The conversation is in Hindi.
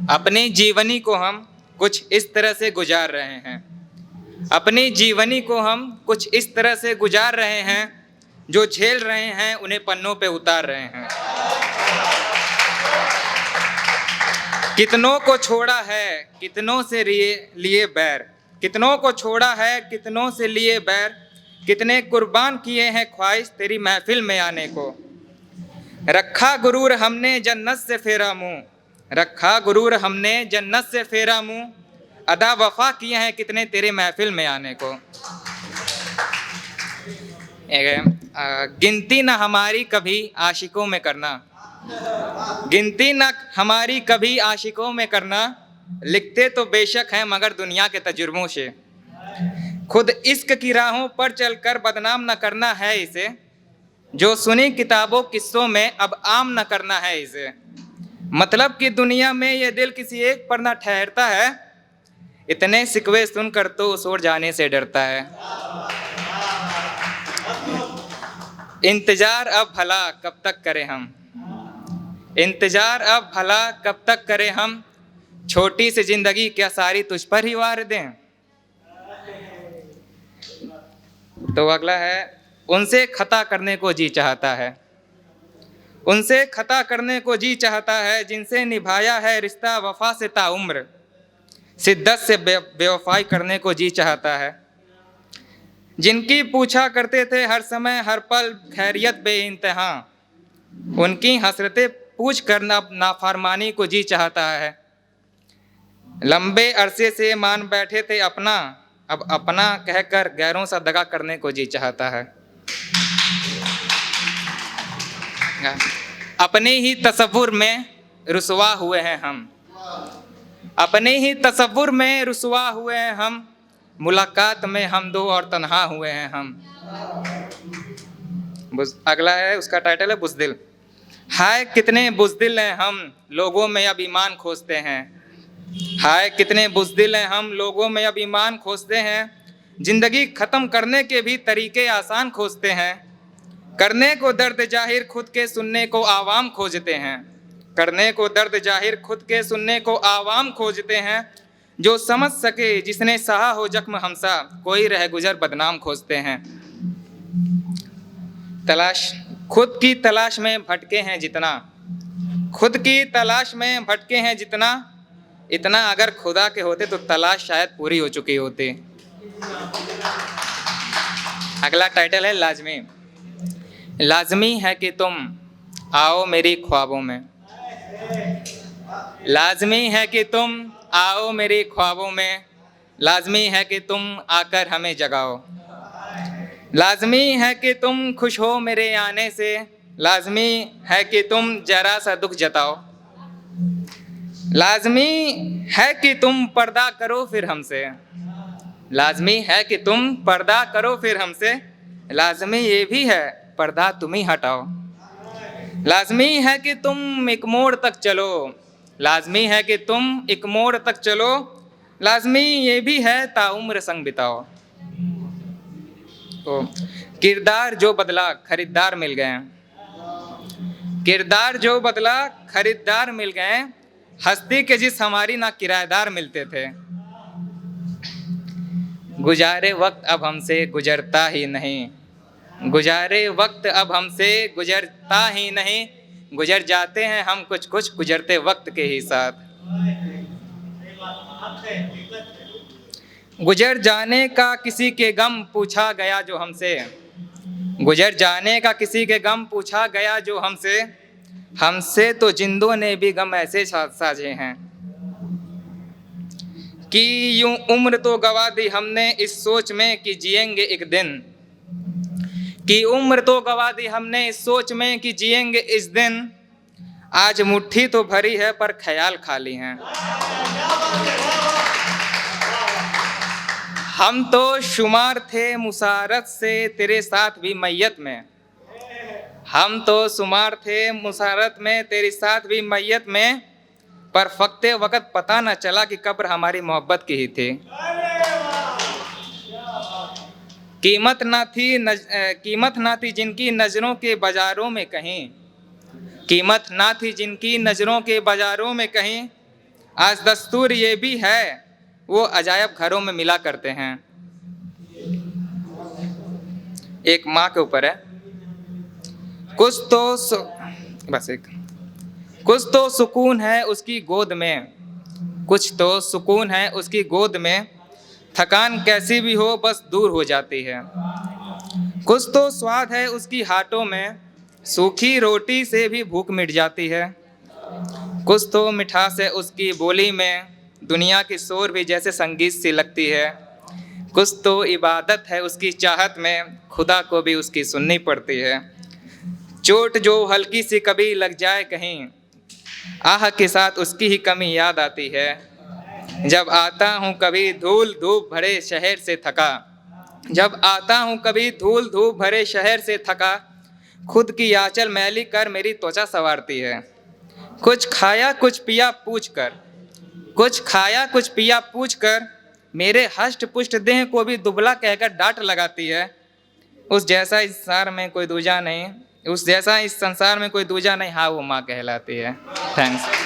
अपनी जीवनी को हम कुछ इस तरह से गुजार रहे हैं, अपनी जीवनी को हम कुछ इस तरह से गुजार रहे हैं, जो झेल रहे हैं उन्हें पन्नों पे उतार रहे हैं। कितनों को छोड़ा है कितनों से लिए बैर, कितनों को छोड़ा है कितनों से लिए बैर, कितने कुर्बान किए हैं ख्वाहिश तेरी महफिल में आने को। रखा गुरूर हमने जन्नत से फेरा मुंह, रखा गुरूर हमने जन्नत से फेरा मुंह, अदा वफा किए हैं कितने तेरे महफिल में आने को। गिनती न हमारी कभी आशिकों में करना, गिनती न हमारी कभी आशिकों में करना, लिखते तो बेशक हैं मगर दुनिया के तजुर्बों से। खुद इश्क की राहों पर चलकर बदनाम न करना है इसे, जो सुनी किताबों किस्सों में अब आम न करना है इसे। मतलब कि दुनिया में ये दिल किसी एक पर न ठहरता है, इतने सिकवे सुनकर तो उस ओर जाने से डरता है। इंतजार अब भला कब तक करें हम, इंतजार अब भला कब तक करें हम, छोटी सी जिंदगी क्या सारी तुझ पर ही वार दें। तो अगला है, उनसे खता करने को जी चाहता है, उनसे खता करने को जी चाहता है, जिनसे निभाया है रिश्ता वफा से ताउम्र, शिद्दत से बेवफाई करने को जी चाहता है। जिनकी पूछा करते थे हर समय हर पल खैरियत बेइंतहा, उनकी हसरतें पूछ कर नाफरमानी को जी चाहता है। लंबे अरसे से मान बैठे थे अपना, अब अपना कहकर गैरों सा दगा करने को जी चाहता है। अपने ही तसव्वुर में रुसवा हुए हैं हम, अपने ही तसव्वुर में रुसवा हुए हैं हम, मुलाकात में हम दो और तन्हा हुए हैं हम। अगला है, उसका टाइटल है बुज़दिल। हाय कितने बुज़दिल हैं हम, लोगों में अब ईमान खोजते हैं, हाय कितने बुज़दिल हैं हम, लोगों में अब ईमान खोजते हैं। जिंदगी ख़त्म करने के भी तरीके आसान खोजते हैं, करने को दर्द जाहिर खुद के सुनने को आवाम खोजते हैं, करने को दर्द जाहिर खुद के सुनने को आवाम खोजते हैं। जो समझ सके जिसने सहा हो जख्म हमसा, कोई रह गुजर बदनाम खोजते हैं। तलाश, खुद की तलाश में भटके हैं जितना, खुद की तलाश में भटके हैं जितना, इतना अगर खुदा के होते तो तलाश शायद पूरी हो चुकी होती। अगला टाइटल है लाजमी। लाजमी है कि तुम आओ मेरी ख्वाबों में, लाजमी है कि तुम आओ मेरी ख्वाबों में, लाजमी है कि तुम आकर हमें जगाओ, लाजमी है कि तुम खुश हो मेरे आने से, लाजमी है कि तुम जरा सा दुख जताओ, लाजमी है कि तुम पर्दा करो फिर हमसे, लाजमी है कि तुम पर्दा करो फिर हमसे, लाजमी ये भी है पर्दा तुम ही हटाओ, लाजमी है कि तुम एक मोड़ तक चलो, लाजमी है कि तुम एक मोड़ तक चलो, लाजमी ये भी है ताउम्र संग बिताओ। तो किरदार जो बदला खरीदार मिल गए, किरदार जो बदला खरीदार मिल गए, हस्ती के जिस हमारी ना किराएदार मिलते थे। गुजारे वक्त अब हमसे गुजरता ही नहीं, गुजारे वक्त अब हमसे गुजरता ही नहीं, गुजर जाते हैं हम कुछ कुछ गुजरते वक्त के ही साथ। गुजर जाने का किसी के गम पूछा गया जो हमसे, गुजर जाने का किसी के गम पूछा गया जो हमसे, हमसे तो जिंदों ने भी गम ऐसे साझे हैं कि यूं उम्र तो गवा दी हमने इस सोच में कि जिएंगे एक दिन, कि उम्र तो गवा दी हमने इस सोच में कि जिएंगे इस दिन, आज मुट्ठी तो भरी है पर ख्याल खाली हैं। हम तो शुमार थे मुसारत से तेरे साथ भी मैयत में, हम तो शुमार थे मुसारत में तेरे साथ भी मैयत में, पर फकते वक्त पता न चला कि कब्र हमारी मोहब्बत की ही थी। कीमत ना थी जिनकी नज़रों के बाज़ारों में कहीं, कीमत ना थी जिनकी नज़रों के बाज़ारों में कहीं, आज दस्तूर ये भी है, वो अजायब घरों में मिला करते हैं। एक माँ के ऊपर है। कुछ तो बस एक कुछ तो सुकून है उसकी गोद में, कुछ तो सुकून है उसकी गोद में, थकान कैसी भी हो बस दूर हो जाती है। कुछ तो स्वाद है उसकी हाथों में, सूखी रोटी से भी भूख मिट जाती है। कुछ तो मिठास है उसकी बोली में, दुनिया की शोर भी जैसे संगीत सी लगती है। कुछ तो इबादत है उसकी चाहत में, खुदा को भी उसकी सुननी पड़ती है। चोट जो हल्की सी कभी लग जाए कहीं, आह के साथ उसकी ही कमी याद आती है। जब आता हूँ कभी धूल धूप भरे शहर से थका, जब आता हूँ कभी धूल धूप भरे शहर से थका, खुद की आंचल मैली कर मेरी त्वचा संवारती है। कुछ खाया कुछ पिया पूछ कर, कुछ खाया कुछ पिया पूछ कर, मेरे हष्ट पुष्ट देह को भी दुबला कहकर डांट लगाती है। उस जैसा इस संसार में कोई दूजा नहीं, उस जैसा इस संसार में कोई दूजा नहीं, हाँ वो माँ कहलाती है। थैंक्स।